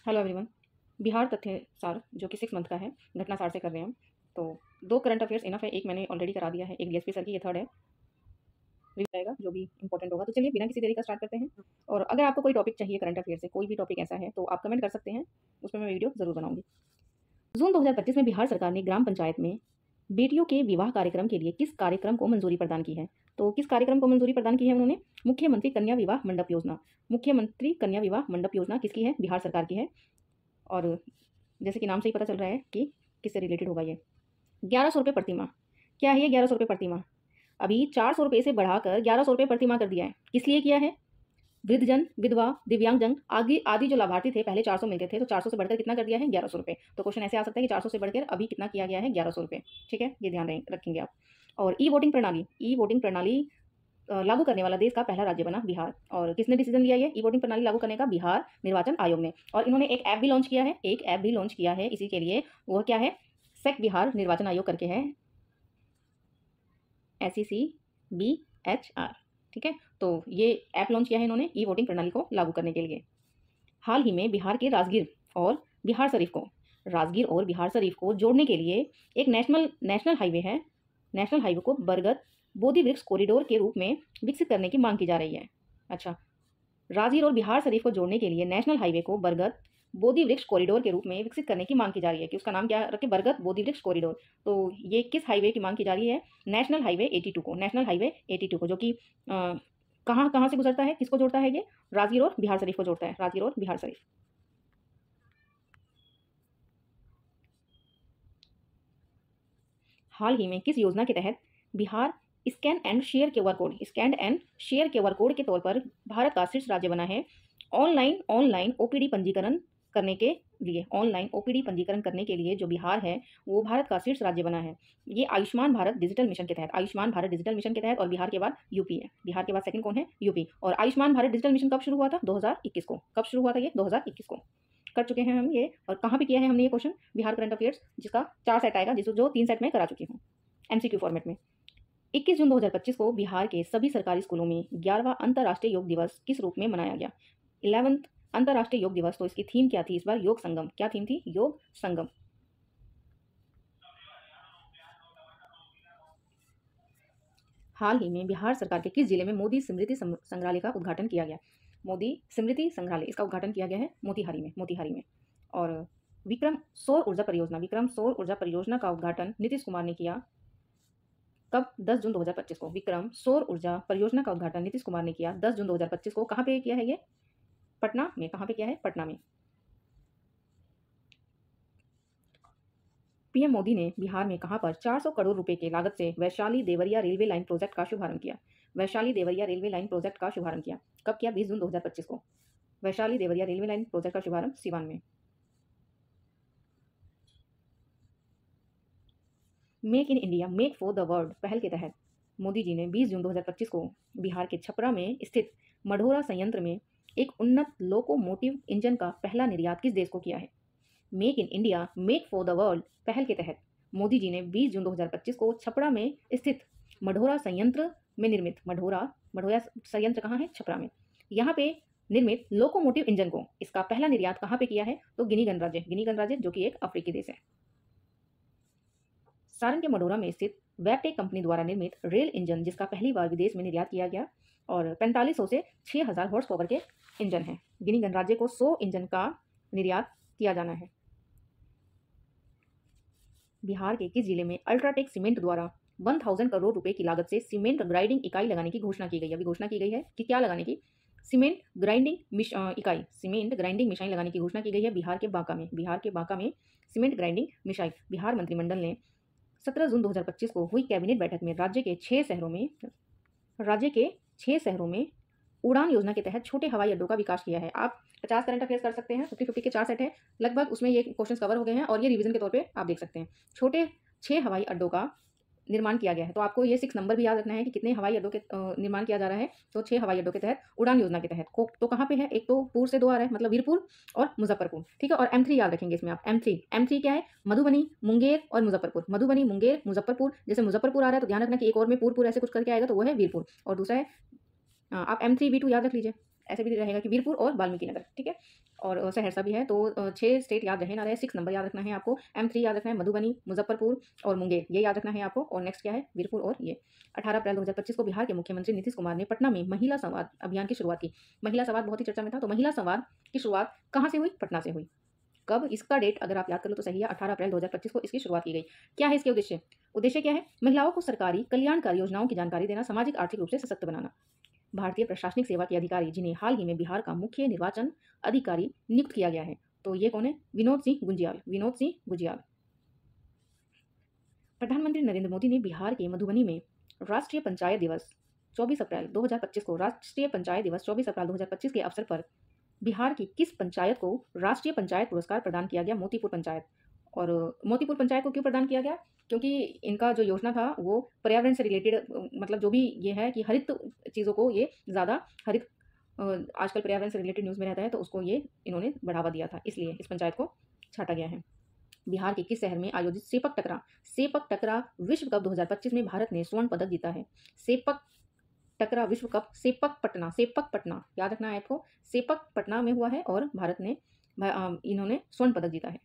Hello everyone. Bihar तथ्य सार जो कि 6 मंथ का है, घटना सार से कर रहे हैं हम। तो 2 करंट अफेयर्स इनफ है, एक मैंने ऑलरेडी करा दिया है, एक डीएसपी सर की, ये थर्ड है। रिव्यू आएगा जो भी इंपॉर्टेंट होगा। तो चलिए बिना किसी देरी का स्टार्ट करते हैं। और अगर आपको कोई टॉपिक चाहिए करंट अफेयर से, कोई भी टॉपिक ऐसा है तो आप कमेंट कर सकते हैं, उसमें मैं वीडियो ज़रूर बनाऊंगी। जून 2025 में बिहार सरकार ने ग्राम पंचायत में बेटियों के विवाह कार्यक्रम के लिए किस कार्यक्रम को मंजूरी प्रदान की है? तो किस कार्यक्रम को मंजूरी प्रदान की है उन्होंने? मुख्यमंत्री कन्या विवाह मंडप योजना। मुख्यमंत्री कन्या विवाह मंडप योजना किसकी है? बिहार सरकार की है। और जैसे कि नाम से ही पता चल रहा है कि किससे रिलेटेड होगा ये। 1100 रुपये प्रति माह। क्या है ये 1100 रुपये प्रति माह? अभी 400 रुपये से बढ़ाकर 1100 रुपये प्रति माह कर दिया है। किस लिए किया है? वृद्धजन, विधवा, दिव्यांगजन आदि आदि जो लाभार्थी थे, पहले 400 मिलते थे, तो 400 से बढ़कर कितना कर दिया है? 1100 रुपये। तो क्वेश्चन ऐसे आ सकता है कि 400 से बढ़कर अभी कितना किया गया है? 1100 रुपये। ठीक है, ये ध्यान रखेंगे आप। और ई वोटिंग प्रणाली लागू करने वाला देश का पहला राज्य बना बिहार। और किसने डिसीजन लिया ये ई वोटिंग प्रणाली लागू करने का? बिहार निर्वाचन आयोग ने। और इन्होंने एक ऐप भी लॉन्च किया है, इसी के लिए। वो क्या है? सेक बिहार निर्वाचन आयोग करके है, SECBHR। ठीक है, तो ये ऐप लॉन्च किया है इन्होंने ई वोटिंग प्रणाली को लागू करने के लिए। हाल ही में बिहार के राजगीर और बिहार शरीफ को जोड़ने के लिए एक नेशनल हाईवे है। नेशनल हाईवे को बरगद बोधि वृक्ष कॉरिडोर के रूप में विकसित करने की मांग की जा रही है। अच्छा, राजगीर और बिहार शरीफ को जोड़ने के लिए नेशनल हाईवे को बरगद बोधि वृक्ष कॉरिडोर के रूप में विकसित करने की मांग की जा रही है कि उसका नाम क्या रखे? बरगद बोधि वृक्ष कॉरिडोर। तो ये किस हाईवे की मांग की जा रही है? नेशनल हाईवे 82 को। नेशनल हाईवे 82 को, जो कि कहाँ कहाँ से गुजरता है, किसको जोड़ता है ये? राजगीर और बिहार शरीफ को जोड़ता है, राजगीर और बिहार शरीफ। हाल ही में किस योजना के तहत Bihar scan and share QR code के तौर पर भारत का शीर्ष राज्य बना है? ऑनलाइन ओपीडी पंजीकरण करने के लिए, जो बिहार है वो भारत का शीर्ष राज्य बना है। ये आयुष्मान भारत डिजिटल मिशन के तहत। और बिहार के बाद यूपी है। बिहार के बाद सेकंड कौन है? यूपी। और आयुष्मान भारत डिजिटल मिशन कब शुरू हुआ था? 2021 को। कब शुरू हुआ था ये? 2021 को। कर चुके हैं हम ये। और कहाँ पे किया है हमने ये क्वेश्चन? बिहार करंट अफेयर्स, जिसका 4 सेट आएगा, जो 3 सेट में करा चुकी हूँ एमसीक्यू फॉर्मेट में। 21 जून 2025 को बिहार के सभी सरकारी स्कूलों में 11वां अंतर्राष्ट्रीय योग दिवस किस रूप में मनाया गया? 11th अंतर्राष्ट्रीय योग दिवस। तो इसकी थीम क्या थी इस बार? योग संगम। क्या थीम थी? योग संगम। हाल ही में बिहार सरकार के किस जिले में मोदी स्मृति संग्रहालय का उद्घाटन किया गया? मोदी स्मृति संग्रहालय, इसका उद्घाटन किया गया है मोतिहारी में। और विक्रम सौर ऊर्जा परियोजना का उद्घाटन नीतीश कुमार ने किया। कब? 10 जून 2025 को। विक्रम सौर ऊर्जा परियोजना का उद्घाटन नीतीश कुमार ने किया 10 जून 2025 को। कहाँ पे किया है ये? पटना में। कहाँ पे किया है? पटना में। पीएम मोदी ने बिहार में कहां पर 400 करोड़ रुपए की लागत से Vaishali Deoria railway line project का शुभारंभ किया? Vaishali Deoria railway line project का शुभारंभ किया। कब किया? 20 जून 2025 को। Vaishali Deoria railway line project का शुभारंभ सिवान में। Make in India make for the world पहल के तहत मोदी जी ने 20 जून 2025 को बिहार के छपरा में स्थित मढ़ौरा संयंत्र में एक उन्नत लोकोमोटिव इंजन का पहला निर्यात किस देश को किया है? Make in India make for the world पहल के तहत मोदी जी ने 20 जून 2025 को छपरा में स्थित मढ़ौरा संयंत्र में निर्मित मढ़ौरा संयंत्र कहाँ है? छपरा में। यहाँ पे निर्मित लोकोमोटिव इंजन को, इसका पहला निर्यात कहाँ पे किया है? तो गिनी गणराज्य, जो कि एक अफ्रीकी देश है। सारण के मढ़ौरा में स्थित वेबटेक कंपनी द्वारा निर्मित रेल इंजन, जिसका पहली बार विदेश में निर्यात किया गया, और 4500 से 6000 हॉर्स पावर के इंजन है। गिनी गणराज्य को 100 इंजन का निर्यात किया जाना है। बिहार के किस जिले में अल्ट्राटेक सीमेंट द्वारा 1000 करोड़ रुपए की लागत से सीमेंट ग्राइंडिंग इकाई लगाने की घोषणा की गई? अभी घोषणा की गई है कि क्या लगाने की? सीमेंट ग्राइंडिंग मिशाई लगाने की घोषणा की गई है बिहार के बांका में सीमेंट ग्राइंडिंग मिशाई। बिहार मंत्रिमंडल ने 17 जून 2025 को हुई कैबिनेट बैठक में राज्य के 6 शहरों में उड़ान योजना के तहत छोटे हवाई अड्डों का विकास किया है। आप 50 करंट अफेयर्स कर सकते हैं, 50-50 के 4 सेट है लगभग, उसमें ये क्वेश्चंस कवर हो गए हैं और ये रिवीजन के तौर पे आप देख सकते हैं। छोटे 6 हवाई अड्डों का निर्माण किया गया है। तो आपको ये 6 नंबर भी याद रखना है कि कितने हवाई अड्डों के निर्माण किया जा रहा है। तो 6 हवाई अड्डों के तहत उड़ान योजना के तहत तो कहाँ पे है? एक तो पूर से 2 आ रहा है, मतलब वीरपुर और मुजफ्फरपुर। ठीक है, और M3 याद रखेंगे इसमें आप। M3 क्या है? मधुबनी, मुंगेर और मुजफ्फरपुर। मधुबनी, मुंगेर, मुजफ्फरपुर। जैसे मुजफ्फरपुर आ रहा है तो ध्यान रखना कि एक और में पूर ऐसे कुछ करके आएगा, तो वो है वीरपुर। और दूसरा है आप M3V2 याद रख लीजिए, ऐसे भी रहेगा कि वीरपुर और वाल्मीकि नगर। ठीक है, और सहरसा भी है। तो 6 स्टेट याद रहे ना रहे, 6 नंबर याद रखना है आपको। M3 याद रखना है, मधुबनी, मुजफ्फरपुर और मुंगेर, ये याद रखना है आपको। और नेक्स्ट क्या है, वीरपुर और ये। 18 अप्रैल 2025 को बिहार के मुख्यमंत्री नीतीश कुमार ने पटना में महिला संवाद अभियान की शुरुआत की। महिला संवाद बहुत ही चर्चा में था, तो महिला संवाद की शुरुआत कहाँ से हुई? पटना से हुई। कब? इसका डेट अगर आप याद कर लो तो सही है, 18 अप्रैल 2025 को इसकी शुरुआत की गई। क्या है इसके उद्देश्य? उद्देश्य क्या है? महिलाओं को सरकारी कल्याणकारी योजनाओं की जानकारी देना, सामाजिक आर्थिक रूप से सशक्त बनाना। भारतीय प्रशासनिक सेवा के अधिकारी जिन्हें हाल ही में बिहार का मुख्य निर्वाचन अधिकारी नियुक्त किया गया है, तो ये कौन है? विनोद सिंह गुंजियाल। विनोद सिंह गुंजियाल। प्रधानमंत्री नरेंद्र मोदी ने बिहार के मधुबनी में राष्ट्रीय पंचायत दिवस 24 अप्रैल 2025 को राष्ट्रीय पंचायत दिवस 24 अप्रैल 2025 के अवसर पर बिहार की किस पंचायत को राष्ट्रीय पंचायत पुरस्कार प्रदान किया गया? मोतीपुर पंचायत। और मोतीपुर पंचायत को क्यों प्रदान किया गया? क्योंकि इनका जो योजना था वो पर्यावरण से रिलेटेड, मतलब जो भी ये है कि हरित चीज़ों को ये ज़्यादा हरित, आजकल पर्यावरण से रिलेटेड न्यूज़ में रहता है, तो उसको ये इन्होंने बढ़ावा दिया था, इसलिए इस पंचायत को छाटा गया है। बिहार के किस शहर में आयोजित सेपक टकरा विश्व कप 2025 में भारत ने स्वर्ण पदक जीता है? सेपक टकरा विश्व कप सेपक पटना याद रखना है आपको। सेपक पटना में हुआ है और भारत ने इन्होंने स्वर्ण पदक जीता है।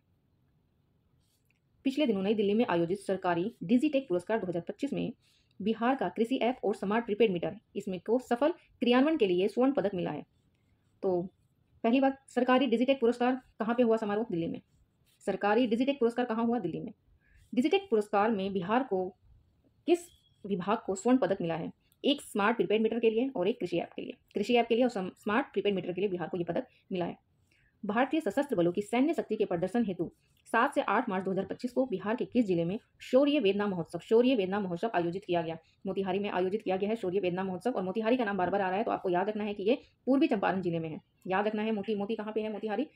पिछले दिनों नई दिल्ली में आयोजित सरकारी डिजिटेक पुरस्कार 2025 में बिहार का कृषि ऐप और स्मार्ट प्रीपेड मीटर इसमें को सफल क्रियान्वयन के लिए स्वर्ण पदक मिला है। तो पहली बात, सरकारी डिजिटेक पुरस्कार कहाँ पे हुआ समारोह? दिल्ली में। सरकारी डिजिटेक पुरस्कार कहाँ हुआ? दिल्ली में। डिजिटेक पुरस्कार में बिहार को किस विभाग को स्वर्ण पदक मिला है? एक स्मार्ट प्रीपेड मीटर के लिए और एक कृषि ऐप के लिए। कृषि ऐप के लिए और स्मार्ट प्रीपेड मीटर के लिए बिहार को ये पदक मिला है। भारतीय सशस्त्र बलों की सैन्य शक्ति के प्रदर्शन हेतु 7 से 8 मार्च 2025 को बिहार के किस जिले में शौर्य वेदना महोत्सव आयोजित किया गया? मोतिहारी में आयोजित किया गया है शौर्य वेदना महोत्सव। और मोतिहारी का नाम बार बार आ रहा है, तो आपको याद रखना है कि ये पूर्वी चंपारण जिले में है। याद रखना है, मोती कहाँ पे है? मोतिहारी।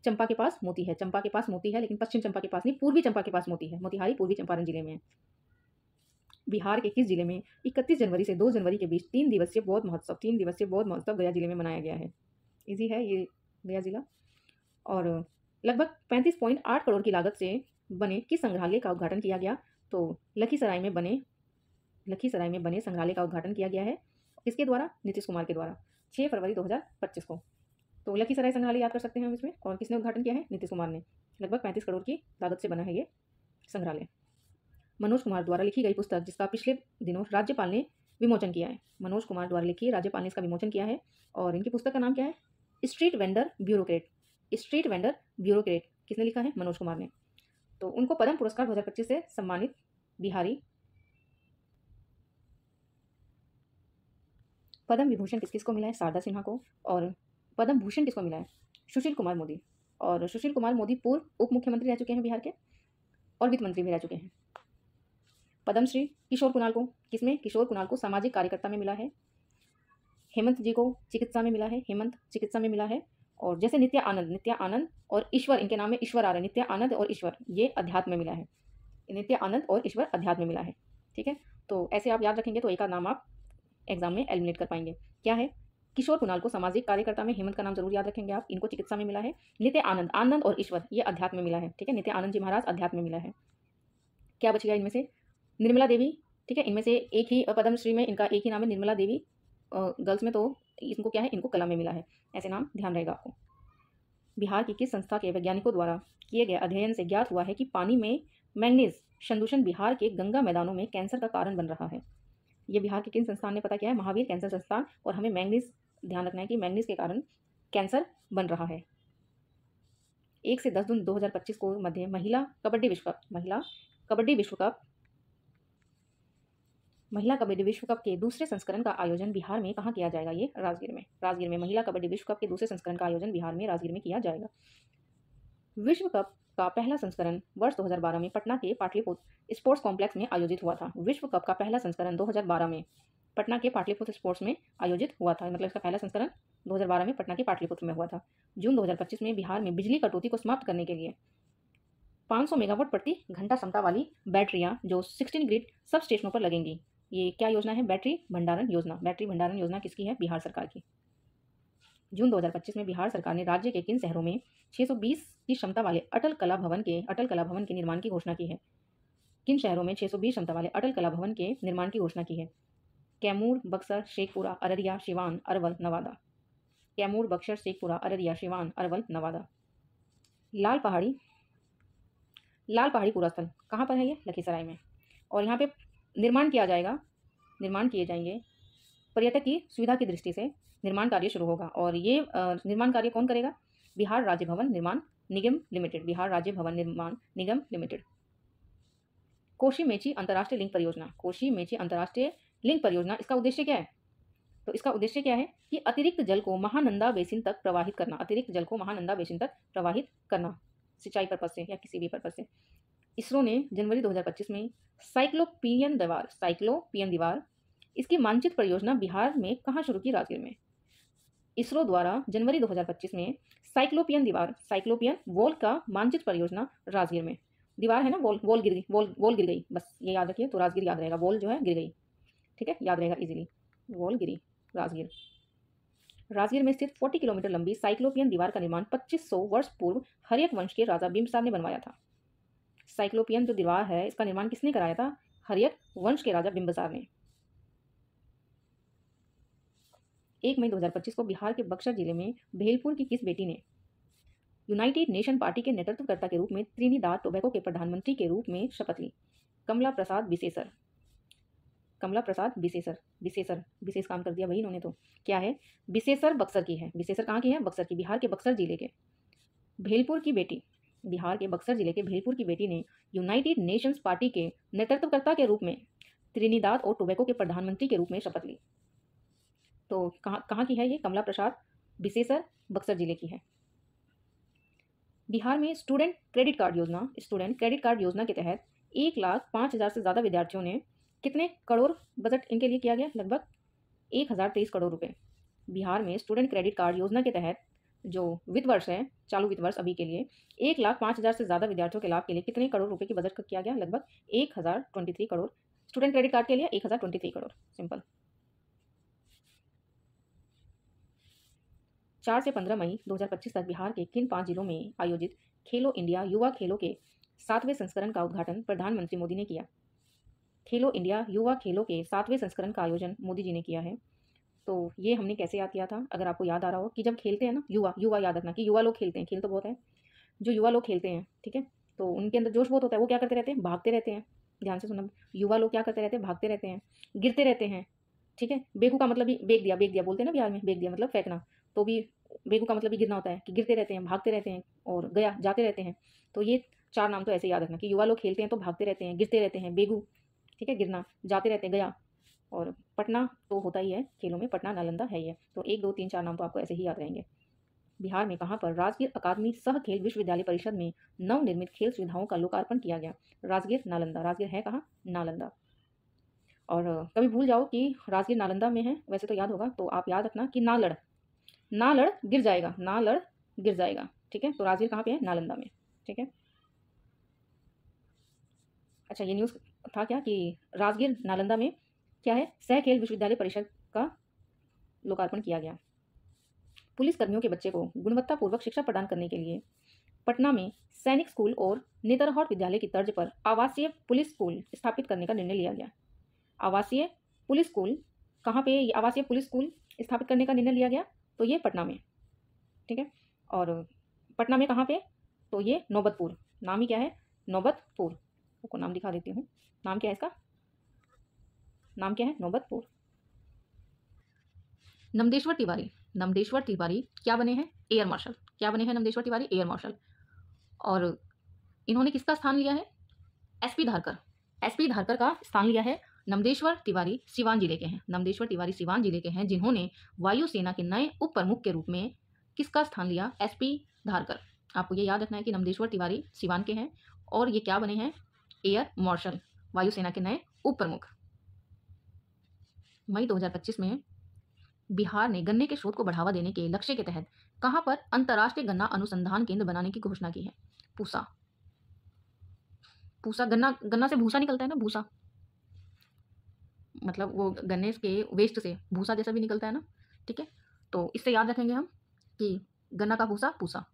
चंपा के पास मोती है, चंपा के पास मोती है, लेकिन पश्चिम चंपा के पास नहीं, पूर्वी चंपा के पास मोती है। मोतिहारी पूर्वी चंपारण जिले में है। बिहार के किस जिले में 31 जनवरी से 2 जनवरी के बीच 3 दिवसीय बौद्ध महोत्सव गया जिले में मनाया गया है? इजी है ये, गया जिला। और लगभग 35.8 करोड़ की लागत से बने किस संग्रहालय का उद्घाटन किया गया? तो लखीसराय में बने संग्रहालय का उद्घाटन किया गया है। किसके द्वारा? नीतीश कुमार के द्वारा, 6 फरवरी 2025 को। तो लखीसराय संग्रहालय याद कर सकते हैं हम इसमें। और किसने उद्घाटन किया है? नीतीश कुमार ने। लगभग 35 करोड़ की लागत से बना है ये संग्रहालय। मनोज कुमार द्वारा लिखी गई पुस्तक जिसका पिछले दिनों राज्यपाल ने विमोचन किया है। मनोज कुमार द्वारा लिखी, राज्यपाल ने इसका विमोचन किया है। और इनकी पुस्तक का नाम क्या है? Street vendor bureaucrat. किसने लिखा है? मनोज कुमार ने। तो उनको पद्म पुरस्कार 2025 से सम्मानित बिहारी। पद्म विभूषण किसको मिला है? शारदा सिन्हा को। और पद्म भूषण किसको मिला है? सुशील कुमार मोदी। और सुशील कुमार मोदी पूर्व उप मुख्यमंत्री रह चुके हैं बिहार के और वित्त मंत्री भी रह चुके हैं। पद्मश्री किशोर कुणाल को, किसमें? किशोर कुणाल को सामाजिक कार्यकर्ता में मिला है। हेमंत जी को चिकित्सा में मिला है। और जैसे नित्या आनंद और ईश्वर, इनके नाम में ईश्वर आ रहा है, नित्या आनंद और ईश्वर, ये अध्यात्म में मिला है। नित्या आनंद और ईश्वर अध्यात्म में मिला है। ठीक है, तो ऐसे आप याद रखेंगे तो एक आध नाम आप एग्जाम में एलिमिनेट कर पाएंगे। क्या है? किशोर कुणाल को सामाजिक कार्यकर्ता में, हेमंत का नाम जरूर याद रखेंगे आप, इनको चिकित्सा में मिला है। नित्य आनंद और ईश्वर, ये अध्यात्म में मिला है। ठीक है, नित्य आनंद जी महाराज अध्यात्म में मिला है। क्या बच गया इनमें से? निर्मला देवी। ठीक है, इनमें से एक ही पद्मश्री में इनका एक ही नाम है, निर्मला देवी। गर्ल्स में तो इनको क्या है? इनको कला में मिला है। ऐसे नाम ध्यान रहेगा आपको। बिहार की किस संस्था के वैज्ञानिकों द्वारा किए गए अध्ययन से ज्ञात हुआ है कि पानी में मैंगनीज संदूषण बिहार के गंगा मैदानों में कैंसर का कारण बन रहा है? ये बिहार के किन संस्थान ने पता किया है? महावीर कैंसर संस्थान। और हमें मैंगनीज ध्यान रखना है कि मैंगनीज के कारण कैंसर बन रहा है। 1 से 10 जून 2025 को मध्य महिला कबड्डी विश्व कप के दूसरे संस्करण का आयोजन बिहार में कहाँ किया जाएगा? ये राजगीर में महिला कबड्डी विश्व कप के दूसरे संस्करण का आयोजन बिहार में राजगीर में किया जाएगा। विश्व कप का पहला संस्करण वर्ष 2012 में पटना के पाटलिपुत्र स्पोर्ट्स कॉम्प्लेक्स में आयोजित हुआ था। विश्व कप का पहला संस्करण 2012 में पटना के पाटलिपुत्र स्पोर्ट्स में आयोजित हुआ था, मतलब इसका पहला संस्करण 2012 में पटना के पाटलिपुत्र में हुआ था। जून 2025 में बिहार में बिजली कटौती को समाप्त करने के लिए 500 मेगावाट प्रति घंटा क्षमता वाली बैटरियां जो 16 ग्रिड सब स्टेशनों पर लगेंगी। ये क्या योजना है? बैटरी भंडारण योजना किसकी है? बिहार सरकार की। जून 2025 में बिहार सरकार ने राज्य के किन शहरों में 620 की क्षमता वाले अटल कला भवन के निर्माण की घोषणा की है? किन शहरों में 620 क्षमता वाले अटल कला भवन के निर्माण की घोषणा की है? कैमूर, बक्सर, शेखपुरा, अररिया, सिवान, अरवल, नवादा। कैमूर, बक्सर, शेखपुरा, अररिया, सिवान, अरवल, नवादा। लाल पहाड़ी, लाल पहाड़ी पूरा स्थल कहाँ पर है? ये लखीसराय में। और यहाँ पे निर्माण किया जाएगा, निर्माण किए जाएंगे। पर्यटक की सुविधा की दृष्टि से निर्माण कार्य शुरू होगा और ये निर्माण कार्य कौन करेगा? बिहार राज्य भवन निर्माण निगम लिमिटेड, बिहार राज्य भवन निर्माण निगम लिमिटेड। कोशी मेची अंतर्राष्ट्रीय लिंक परियोजना, कोशी मेची अंतर्राष्ट्रीय लिंक परियोजना, इसका उद्देश्य क्या है? तो इसका उद्देश्य क्या है कि अतिरिक्त जल को महानंदा बेसिन तक प्रवाहित करना, अतिरिक्त जल को महानंदा बेसिन तक प्रवाहित करना, सिंचाई पर्पज से या किसी भी पर्पज से। इसरो ने जनवरी 2025 में साइक्लोपियन दीवार इसकी मानचित्र परियोजना बिहार में कहाँ शुरू की? राजगीर में। इसरो द्वारा जनवरी 2025 में साइक्लोपियन वॉल का मानचित्र परियोजना राजगीर में। दीवार है ना, वॉल गिर गई, वॉल गिर गई, बस ये याद रखिए, तो राजगीर याद रहेगा, वॉल जो है गिर गई, ठीक है, याद रहेगा इजीली, वॉल गिरी, राजगीर। राजगीर में स्थित 40 किलोमीटर लंबी साइक्लोपियन दीवार का निर्माण 2500 वर्ष पूर्व हर्यक वंश के राजा बिंबिसार ने बनवाया था। साइक्लोपियन जो दीवार है, इसका निर्माण किसने कराया था? हर्यक वंश के राजा बिंबिसार ने। 1 मई 2025 को बिहार के बक्सर जिले में भेलपुर की किस बेटी ने यूनाइटेड नेशन पार्टी के नेतृत्वकर्ता के रूप में त्रिनिदाद टोबैको के प्रधानमंत्री के रूप में शपथ ली? कमला प्रसाद बिसेसर, कमला प्रसाद बिसेसर, विशेष काम कर दिया भाई इन्होंने, तो क्या है? बिसेसर बक्सर की है। बिसेसर कहाँ की है? बक्सर की, बिहार के बक्सर जिले के। भेलपुर की बेटी, बिहार के बक्सर जिले के भेलपुर की बेटी ने यूनाइटेड नेशंस पार्टी के नेतृत्वकर्ता के रूप में त्रिनिदाद और टोबैको के प्रधानमंत्री के रूप में शपथ ली। तो कहाँ की है ये? कमला प्रसाद बिसेसर बक्सर जिले की है। बिहार में स्टूडेंट क्रेडिट कार्ड योजना के तहत 1,05,000 से ज़्यादा विद्यार्थियों ने कितने करोड़ बजट इनके लिए किया गया? लगभग 1023 करोड़ रुपए। बिहार में स्टूडेंट क्रेडिट कार्ड योजना के तहत जो वित्त वर्ष है, चालू वित्त वर्ष अभी के लिए 1,05,000 से ज़्यादा विद्यार्थियों के लाभ के लिए कितने करोड़ रुपए की बजट किया गया? लगभग 1023 करोड़। स्टूडेंट क्रेडिट कार्ड के लिए 1023 करोड़, सिंपल। 4 से 15 मई 2025 तक बिहार के किन 5 जिलों में आयोजित खेलो इंडिया युवा खेलों के 7वें संस्करण का उद्घाटन प्रधानमंत्री मोदी ने किया? खेलो इंडिया युवा खेलों के 7वें संस्करण का आयोजन मोदी जी ने किया है। तो ये हमने कैसे याद किया था? अगर आपको याद आ रहा हो कि जब खेलते हैं ना, युवा याद रखना कि युवा लोग खेलते हैं, खेल तो बहुत है, जो युवा लोग खेलते हैं, ठीक है, तो उनके अंदर जोश बहुत होता है, वो क्या करते रहते हैं? भागते रहते हैं। ध्यान से सुनना, युवा लोग क्या करते रहते हैं? भागते रहते हैं, गिरते रहते हैं, ठीक है। बेगू का मतलब भी बेग दिया बोलते हैं ना बिहार में, बेग दिया मतलब फेंकना, तो भी बेगू का मतलब भी गिरना होता है कि गिरते रहते हैं, भागते रहते हैं और गया जाते रहते हैं। तो ये 4 नाम तो ऐसे याद रखना कि युवा लोग खेलते हैं तो भागते रहते हैं, गिरते रहते हैं, बेगू, ठीक है, गिरना, जाते रहते हैं, गया, और पटना तो होता ही है खेलों में, पटना नालंदा है ये। तो 1 2 3 4 नाम तो आपको ऐसे ही याद रहेंगे। बिहार में कहाँ पर राजगीर अकादमी सह खेल विश्वविद्यालय परिषद में नवनिर्मित खेल सुविधाओं का लोकार्पण किया गया? राजगीर नालंदा, राजगीर है कहाँ? नालंदा। और कभी भूल जाओ कि राजगीर नालंदा में है, वैसे तो याद होगा, तो आप याद रखना कि ना लड़ गिर जाएगा, ना लड़ गिर जाएगा, ठीक है। तो राजगीर कहाँ पे है? नालंदा में, ठीक है। अच्छा, ये न्यूज़ था क्या कि राजगीर नालंदा में क्या है? सह खेल विश्वविद्यालय परिषद का लोकार्पण किया गया। पुलिस कर्मियों के बच्चे को गुणवत्तापूर्वक शिक्षा प्रदान करने के लिए पटना में सैनिक स्कूल और नेतरहाट विद्यालय की तर्ज पर आवासीय पुलिस स्कूल स्थापित करने का निर्णय लिया गया। आवासीय पुलिस स्कूल कहाँ पे? आवासीय पुलिस स्कूल स्थापित करने का निर्णय लिया गया, तो ये पटना में, ठीक है। और पटना में कहाँ पे? तो ये नौबतपुर, नाम ही क्या है? नौबतपुर। आपको नाम दिखा देती हूँ, नाम क्या है इसका? नाम क्या है? नौबतपुर। नमदेश्वर तिवारी क्या बने हैं? Air marshal. क्या बने हैं नमदेश्वर तिवारी? Air marshal. और इन्होंने किसका स्थान लिया है? एसपी धारकर का स्थान लिया है। नमदेश्वर तिवारी सिवान जिले के हैं, नमदेश्वर तिवारी सिवान जिले के हैं, जिन्होंने वायुसेना के नए उप प्रमुख के रूप में किसका स्थान लिया? एसपी धारकर। आपको ये याद रखना है कि नमदेश्वर तिवारी सिवान के हैं और ये क्या बने हैं? एयर मार्शल, वायुसेना के नए उप प्रमुख। मई 2025 में बिहार ने गन्ने के शोध को बढ़ावा देने के लक्ष्य के तहत कहाँ पर अंतर्राष्ट्रीय गन्ना अनुसंधान केंद्र बनाने की घोषणा की है? पूसा, गन्ना से भूसा निकलता है ना, भूसा मतलब वो गन्ने के वेस्ट से भूसा जैसा भी निकलता है ना, ठीक है। तो इससे याद रखेंगे हम कि गन्ना का भूसा पूसा,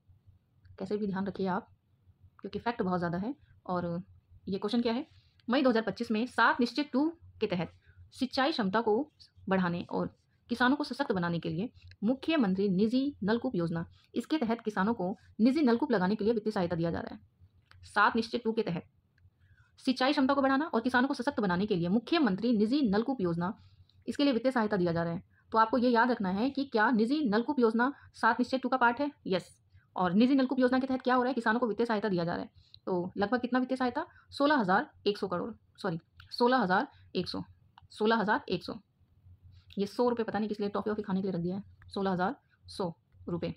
कैसे भी ध्यान रखिए आप, क्योंकि फैक्ट बहुत ज़्यादा है। और ये क्वेश्चन क्या है? मई 2025 में 7 निश्चित 2 के तहत सिंचाई क्षमता को बढ़ाने और किसानों को सशक्त बनाने के लिए मुख्यमंत्री निजी नलकूप योजना, इसके तहत किसानों को निजी नलकूप लगाने के लिए वित्तीय सहायता दिया जा रहा है। 7 निश्चित 2 के तहत सिंचाई क्षमता को बढ़ाना और किसानों को सशक्त बनाने के लिए मुख्यमंत्री निजी नलकूप योजना, इसके लिए वित्तीय सहायता दिया जा रहा है। तो आपको ये याद रखना है कि क्या निजी नलकूप योजना 7 निश्चय 2 का पार्ट है? यस। और निजी नलकूप योजना के तहत क्या हो रहा है? किसानों को वित्तीय सहायता दिया जा रहा है। तो लगभग कितना वित्तीय सहायता? 16,100 करोड़, सॉरी 16,100 ये 100 रुपये पता नहीं किस लिए टॉफी वॉफी खाने के लिए रख दिया है। 16,100 रुपये।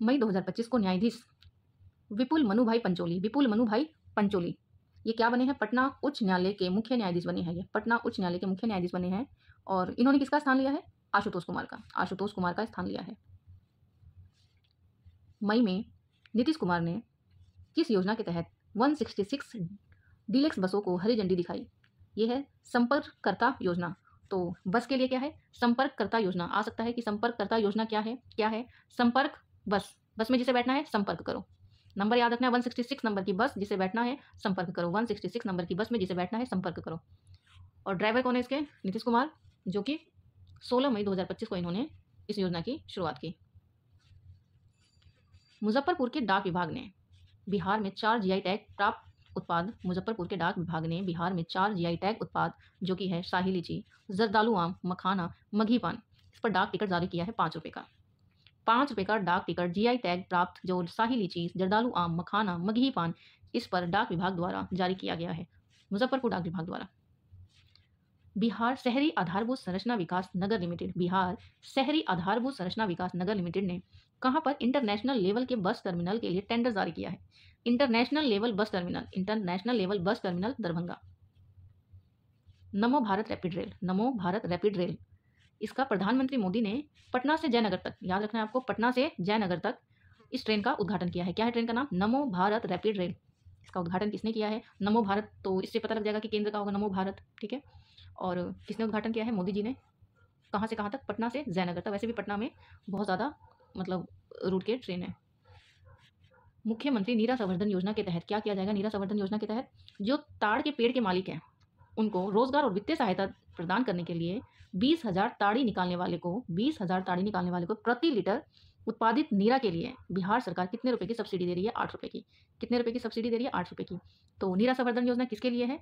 मई 2025 को न्यायाधीश विपुल मनुभाई पंचोली ये क्या बने हैं? पटना उच्च न्यायालय के मुख्य न्यायाधीश बने हैं। ये पटना उच्च न्यायालय के मुख्य न्यायाधीश बने हैं और इन्होंने किसका स्थान लिया है? आशुतोष कुमार का स्थान लिया है। मई में नीतीश कुमार ने किस योजना के तहत 166 डीलक्स बसों को हरी झंडी दिखाई? ये है संपर्ककर्ता योजना। तो बस के लिए क्या है? संपर्ककर्ता योजना। आ सकता है कि संपर्ककर्ता योजना क्या है? संपर्क बस में जिसे बैठना है संपर्क करो। नंबर याद रखना है, 166 नंबर की बस जिसे बैठना है संपर्क करो। 166 नंबर की बस में जिसे बैठना है संपर्क करो। और ड्राइवर कौन है इसके? नीतीश कुमार, जो कि 16 मई 2025 को इन्होंने इस योजना की शुरुआत की। मुजफ्फरपुर के डाक विभाग ने बिहार में 4 जीआई टैग प्राप्त उत्पाद, मुजफ्फरपुर के डाक विभाग ने बिहार में 4 जीआई टैग उत्पाद जो कि है शाही लीची, जर्दालू आम, मखाना, मगही पान, इस पर डाक टिकट जारी किया है 5 रुपये का। 5 रुपये का डाक टिकट जीआई टैग प्राप्त जो शाही लीची, जर्दालू आम, मखाना, मगही पान, इस पर डाक विभाग द्वारा जारी किया गया है, मुजफ्फरपुर डाक विभाग द्वारा। बिहार शहरी आधारभूत संरचना विकास नगर लिमिटेड, बिहार शहरी आधारभूत संरचना विकास नगर लिमिटेड ने कहाँ पर इंटरनेशनल लेवल के बस टर्मिनल के लिए टेंडर जारी किया है? International level bus terminal Darbhanga. नमो भारत रैपिड रेल, इसका प्रधानमंत्री मोदी ने पटना से जयनगर तक, याद रखना है आपको, पटना से जयनगर तक इस ट्रेन का उद्घाटन किया है। क्या है ट्रेन का नाम? नमो भारत रैपिड रेल। इसका उद्घाटन किसने किया है? नमो भारत, तो इससे पता लग जाएगा कि केंद्र का होगा नमो भारत, ठीक है। और किसने उद्घाटन किया है? मोदी जी ने। कहाँ से कहाँ तक? पटना से जयनगर तक। वैसे भी पटना में बहुत ज़्यादा मतलब रूट के ट्रेन है। मुख्यमंत्री नीरा संवर्धन योजना के तहत क्या किया जाएगा? नीरा संवर्धन योजना के तहत जो ताड़ के पेड़ के मालिक हैं उनको रोजगार और वित्तीय सहायता प्रदान करने के लिए 20,000 ताड़ी निकालने वाले को प्रति लीटर उत्पादित नीरा के लिए बिहार सरकार कितने रुपए की सब्सिडी दे रही है? 8 रुपये की। कितने रुपए की सब्सिडी दे रही है? 8 रुपये की। तो नीरा संवर्धन योजना किसके लिए है?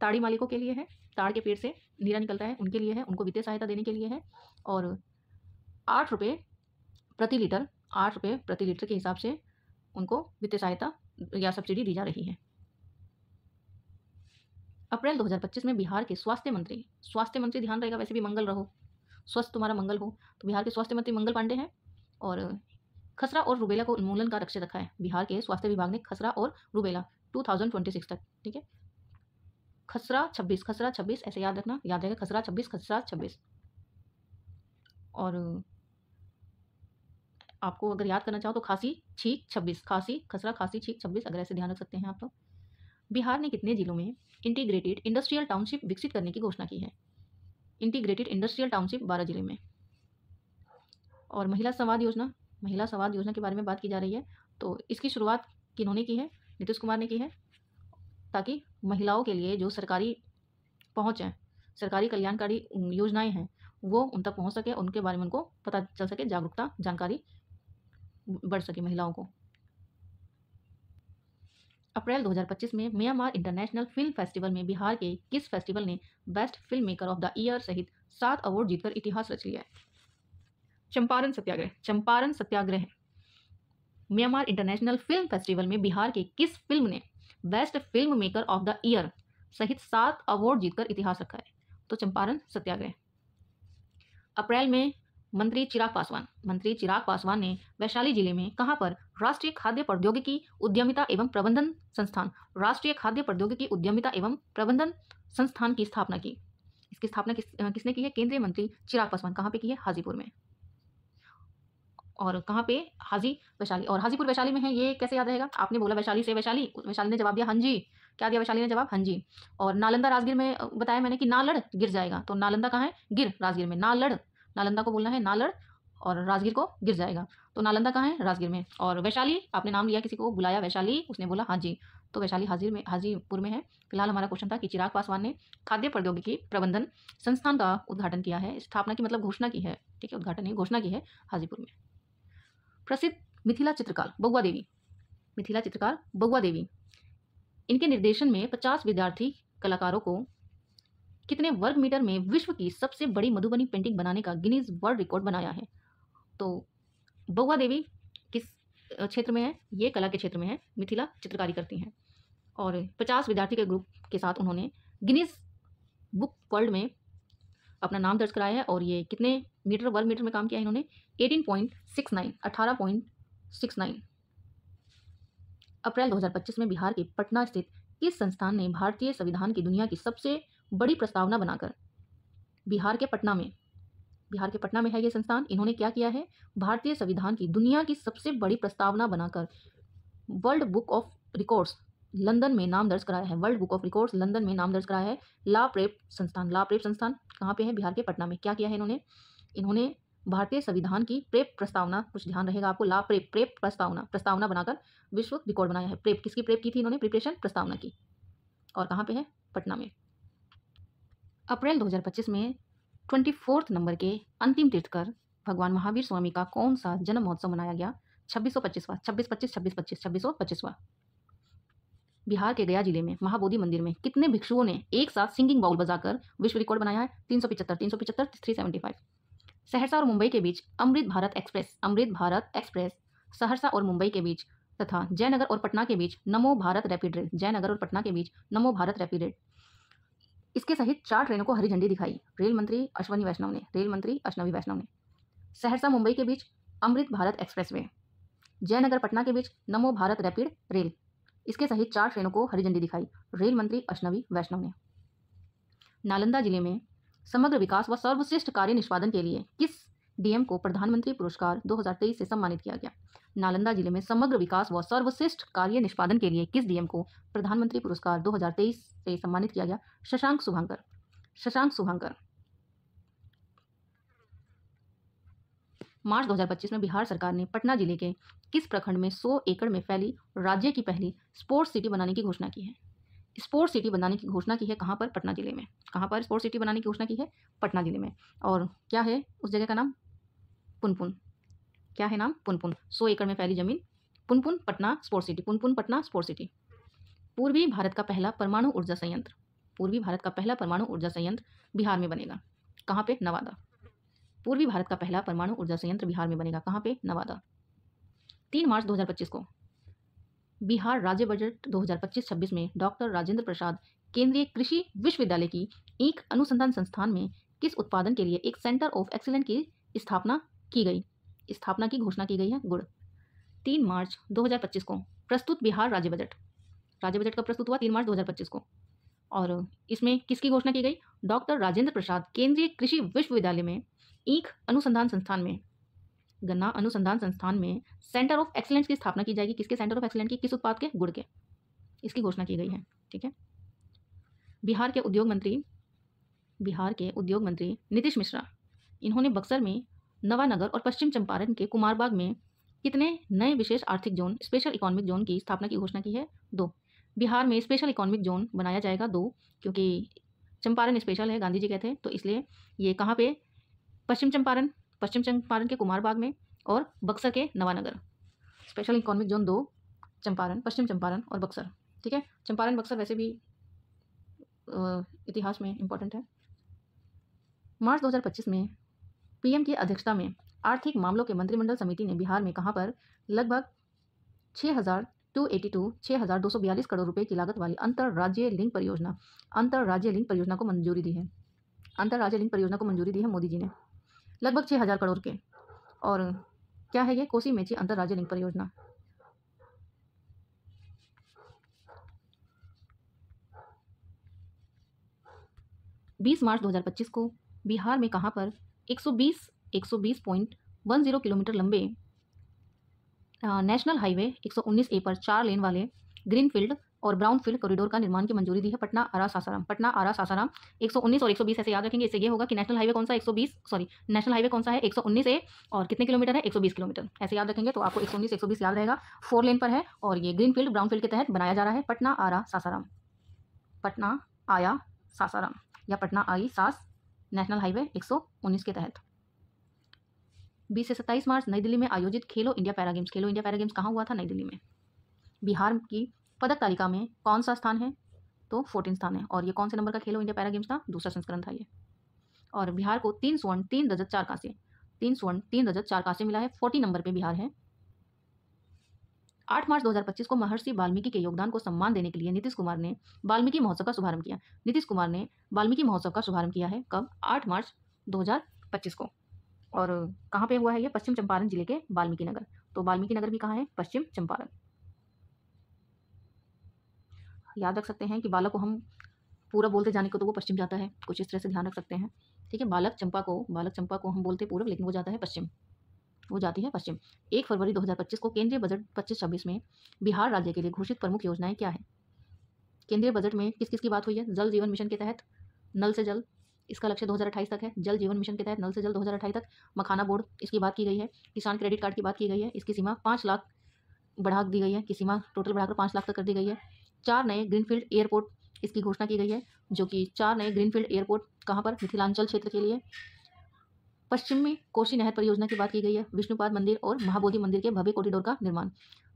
ताड़ी मालिकों के लिए है। ताड़ के पेड़ से नीरा निकलता है, उनके लिए है, उनको वित्तीय सहायता देने के लिए है। और 8 रुपये प्रति लीटर के हिसाब से उनको वित्तीय सहायता या सब्सिडी दी जा रही है। अप्रैल 2025 में बिहार के स्वास्थ्य मंत्री ध्यान रहेगा, वैसे भी मंगल रहो, स्वस्थ तुम्हारा मंगल हो, तो बिहार के स्वास्थ्य मंत्री मंगल पांडे हैं। और खसरा और रूबेला को उन्मूलन का लक्ष्य रखा है बिहार के स्वास्थ्य विभाग ने, खसरा और रूबेला 2026 तक, ठीक है। खसरा 26 ऐसे याद रखना, याद रहेगा, खसरा 26। और आपको अगर याद करना चाहो तो खांसी छींक 26, खसरा खांसी छींक 26, अगर ऐसे ध्यान रख सकते हैं आप तो। बिहार ने कितने जिलों में इंटीग्रेटेड इंडस्ट्रियल टाउनशिप विकसित करने की घोषणा की है? इंटीग्रेटेड इंडस्ट्रियल टाउनशिप 12 जिले में। और महिला संवाद योजना के बारे में बात की जा रही है, तो इसकी शुरुआत किन्होंने की है? नीतीश कुमार ने की है, ताकि महिलाओं के लिए जो सरकारी पहुँच है, सरकारी कल्याणकारी योजनाएं हैं वो उन तक पहुँच सके, उनके बारे में उनको पता चल सके, जागरूकता जानकारी बढ़ सके महिलाओं को। अप्रैल 2025 में म्यांमार इंटरनेशनल फिल्म फेस्टिवल में बिहार के किस फेस्टिवल ने best film maker of the year सहित 7 अवार्ड जीतकर इतिहास रच लिया है? चंपारण सत्याग्रह। म्यांमार इंटरनेशनल फिल्म फेस्टिवल में बिहार के किस फिल्म ने best film maker of the year सहित 7 अवार्ड जीतकर इतिहास रखा है? तो चंपारण सत्याग्रह। अप्रैल में मंत्री चिराग पासवान ने वैशाली जिले में कहां पर राष्ट्रीय खाद्य प्रौद्योगिकी उद्यमिता एवं प्रबंधन संस्थान की स्थापना की? इसकी स्थापना किसने की है? केंद्रीय मंत्री चिराग पासवान। कहां पे की है? हाजीपुर में। और कहां पे? वैशाली। और हाजीपुर वैशाली में है, ये कैसे याद रहेगा? आपने बोला वैशाली से वैशाली ने जवाब दिया हाँ जी। क्या दिया वैशाली ने जवाब? हाँ जी। और नालंदा राजगीर में बताया मैंने कि नालड़ गिर जाएगा, तो नालंदा कहाँ है? गिर राजगीर में। नालंदा को बोलना है नालड़, और राजगीर को गिर जाएगा। तो नालंदा कहाँ है? राजगीर में। और वैशाली, आपने नाम लिया, किसी को बुलाया वैशाली, उसने बोला हाँ जी, तो वैशाली हाजीपुर में है। फिलहाल हमारा क्वेश्चन था कि चिराग पासवान ने खाद्य प्रौद्योगिकी प्रबंधन संस्थान का उद्घाटन किया है, स्थापना की मतलब घोषणा की है, ठीक है, उद्घाटन नहीं, घोषणा की है हाजीपुर में। प्रसिद्ध मिथिला चित्रकार बउआ देवी, मिथिला चित्रकार बउआ देवी, इनके निर्देशन में 50 विद्यार्थी कलाकारों को कितने वर्ग मीटर में विश्व की सबसे बड़ी मधुबनी पेंटिंग बनाने का गिनीज वर्ल्ड रिकॉर्ड बनाया है? तो बउआ देवी किस क्षेत्र में है? ये कला के क्षेत्र में है, मिथिला चित्रकारी करती हैं। और 50 विद्यार्थी के ग्रुप के साथ उन्होंने गिनीज बुक वर्ल्ड में अपना नाम दर्ज कराया है। और ये कितने वर्ग मीटर में काम किया है इन्होंने? 18.69। अप्रैल 2025 में बिहार के पटना स्थित किस संस्थान ने भारतीय संविधान की दुनिया की सबसे बड़ी प्रस्तावना बनाकर, बिहार के पटना में है ये संस्थान, इन्होंने क्या किया है? भारतीय संविधान की दुनिया की सबसे बड़ी प्रस्तावना बनाकर world book of records London में नाम दर्ज कराया है। World book of records London में नाम दर्ज कराया है। ला प्रेप संस्थान कहाँ पे है? बिहार के पटना में। क्या किया है इन्होंने भारतीय संविधान की प्रेप प्रस्तावना, कुछ ध्यान रहेगा आपको, ला प्रेप प्रस्तावना बनाकर विश्व रिकॉर्ड बनाया है। प्रेप किसकी प्रेप की थी इन्होंने? प्रिपरेशन, प्रस्तावना की। और कहाँ पे है? पटना में। अप्रैल 2025 में 24 नंबर के अंतिम तीर्थकर भगवान महावीर स्वामी का कौन सा जन्म महोत्सव मनाया गया? 2625वां। बिहार के गया जिले में महाबोधि मंदिर में कितने भिक्षुओं ने एक साथ सिंगिंग बाउल बजाकर विश्व रिकॉर्ड बनाया है? 375, 375। सहरसा और मुंबई के बीच अमृत भारत एक्सप्रेस सहरसा और मुंबई के बीच तथा जयनगर और पटना के बीच नमो भारत रैपिड रेल, इसके सहित 4 ट्रेनों को हरी झंडी दिखाई। रेल मंत्री अश्विनी वैष्णव ने। सहरसा मुंबई के बीच अमृत भारत एक्सप्रेसवे, जयनगर पटना के बीच नमो भारत रैपिड रेल, इसके सहित 4 ट्रेनों को हरी झंडी दिखाई। रेल मंत्री अश्विनी वैष्णव ने। नालंदा जिले में समग्र विकास व सर्वश्रेष्ठ कार्य निष्पादन के लिए किस डीएम को प्रधानमंत्री पुरस्कार 2023 से सम्मानित किया गया? नालंदा जिले में समग्र विकास व सर्वश्रेष्ठ कार्य निष्पादन के लिए किस डीएम को प्रधानमंत्री पुरस्कार 2023 से सम्मानित किया गया? शशांक शुभांकर। मार्च 2025 में बिहार सरकार ने पटना जिले के किस प्रखंड में 100 एकड़ में फैली राज्य की पहली स्पोर्ट्स सिटी बनाने की घोषणा की है? स्पोर्ट्स सिटी बनाने की घोषणा की है कहाँ पर? पटना जिले में। कहाँ पर स्पोर्ट्स सिटी बनाने की घोषणा की है? पटना जिले में। और क्या है उस जगह का नाम? पुनपुन। क्या है नाम? पुनपुन। 100 एकड़ में फैली जमीन, पुनपुन पटना स्पोर्ट्स सिटी। पूर्वी भारत का पहला परमाणु ऊर्जा संयंत्र बिहार में बनेगा। कहाँ पे? नवादा। पूर्वी भारत का पहला परमाणु ऊर्जा संयंत्र बिहार में बनेगा। कहाँ पे? नवादा। 3 मार्च 2025 को बिहार राज्य बजट 2025-26 में डॉक्टर राजेंद्र प्रसाद केंद्रीय कृषि विश्वविद्यालय की एक अनुसंधान संस्थान में किस उत्पादन के लिए एक सेंटर ऑफ एक्सीलेंस की स्थापना की घोषणा की गई है? गुड़। 3 मार्च 2025 को प्रस्तुत बिहार राज्य बजट कब प्रस्तुत हुआ? 3 मार्च 2025 को। और इसमें किसकी घोषणा की गई? डॉक्टर राजेंद्र प्रसाद केंद्रीय कृषि विश्वविद्यालय में ईख अनुसंधान संस्थान में, गन्ना अनुसंधान संस्थान में सेंटर ऑफ एक्सीलेंस की स्थापना की जाएगी। किसके सेंटर ऑफ एक्सीलेंस की? किस उत्पाद के? गुड़ के। इसकी घोषणा की गई है। ठीक है। बिहार के उद्योग मंत्री नीतीश मिश्रा, इन्होंने बक्सर में, नवानगर और पश्चिम चंपारण के कुमारबाग में कितने नए विशेष आर्थिक जोन, स्पेशल इकोनॉमिक जोन की स्थापना की घोषणा की है? 2। बिहार में स्पेशल इकोनॉमिक जोन बनाया जाएगा 2, क्योंकि चंपारण स्पेशल है, गांधी जी कहते हैं, तो इसलिए ये कहाँ पे? पश्चिम चंपारण के कुमारबाग में और बक्सर के Nawanagar. Special economic zone 2 Champaran, Paschim Champaran और बक्सर। ठीक है। चंपारण बक्सर वैसे भी इतिहास में इंपॉर्टेंट है। मार्च 2025 में पीएम की अध्यक्षता में आर्थिक मामलों के मंत्रिमंडल समिति ने बिहार में कहाँ पर लगभग 6,242 करोड़ रुपए की लागत वाली अंतरराज्यीय लिंक परियोजना को मंजूरी दी है। मोदी जी ने लगभग 6,000 करोड़ के। और क्या है ये? कोसी मेची अंतरराज्यीय लिंक परियोजना। बीस मार्च 2025 को बिहार में कहाँ पर 120.10 किलोमीटर लंबे नेशनल हाईवे 119A पर 4 लेन वाले ग्रीनफील्ड और ब्राउन फील्ड कॉरिडोर का निर्माण की मंजूरी दी है पटना आरा सासाराम। पटना आरा सासाराम 119 और 120 ऐसे याद रखेंगे। इससे ये होगा कि नेशनल हाईवे कौन सा है 120 सॉरी नेशनल हाईवे कौन सा है 119 ए और कितने किलोमीटर है 120 किलोमीटर। ऐसे याद रखेंगे तो आपको 119 120 याद रहेगा। 4 लेन पर है और ये ग्रीन फील्ड ब्राउन फील्ड के तहत बनाया जा रहा है पटना आरा सासाराम। पटना आया सासाराम या पटना आई सास नेशनल हाईवे 119 के तहत। 20 से 27 मार्च नई दिल्ली में आयोजित खेलो इंडिया पैरा गेम्स। खेलो इंडिया पैरा गेम्स कहाँ हुआ था? नई दिल्ली में। बिहार की पदक तालिका में कौन सा स्थान है? तो 14 स्थान है। और ये कौन से नंबर का खेलो इंडिया पैरा गेम्स था? दूसरा संस्करण था ये। और बिहार को 3 स्वर्ण 3 रजत 4 कांसे 3 स्वर्ण 3 रजत 4 कांसे मिला है। 40 नंबर पे बिहार है। 8 मार्च 2025 को महर्षि वाल्मीकि के योगदान को सम्मान देने के लिए नीतीश कुमार ने वाल्मीकि महोत्सव का शुभारंभ किया। नीतीश कुमार ने वाल्मीकि महोत्सव का शुभारंभ किया है कब? 8 मार्च 2025 को। और कहाँ पे हुआ है ये? पश्चिम चंपारण जिले के वाल्मीकि नगर। तो वाल्मीकि नगर भी कहाँ है? पश्चिम चंपारण। याद रख सकते हैं कि बालक को हम पूरब बोलते जाने को तो वो पश्चिम जाता है, कुछ इस तरह से ध्यान रख सकते हैं। ठीक है, बालक चंपा को हम बोलते पूरब लेकिन वो जाता है पश्चिम, वो जाती है पश्चिम। 1 फरवरी 2025 को केंद्रीय बजट 25-26 में बिहार राज्य के लिए घोषित प्रमुख योजनाएं क्या है? केंद्रीय बजट में किस किस की बात हुई है? जल जीवन मिशन के तहत नल से जल, इसका लक्ष्य 2028 तक है। जल जीवन मिशन के तहत नल से जल 2028 तक। मखाना बोर्ड, इसकी बात की गई है। किसान क्रेडिट कार्ड की बात की गई है, इसकी सीमा 5 लाख बढ़ा दी गई है, कि सीमा टोटल बढ़ाकर 5 लाख तक कर दी गई है। 4 नए ग्रीनफील्ड एयरपोर्ट, इसकी घोषणा की गई है, जो कि 4 नए ग्रीनफील्ड एयरपोर्ट कहाँ पर? मिथिलांचल क्षेत्र के लिए। पश्चिम में कोसी नहर परियोजना की बात की गई है। विष्णुपाद मंदिर और महाबोधि मंदिर के भव्य कॉरिडोर का निर्माण।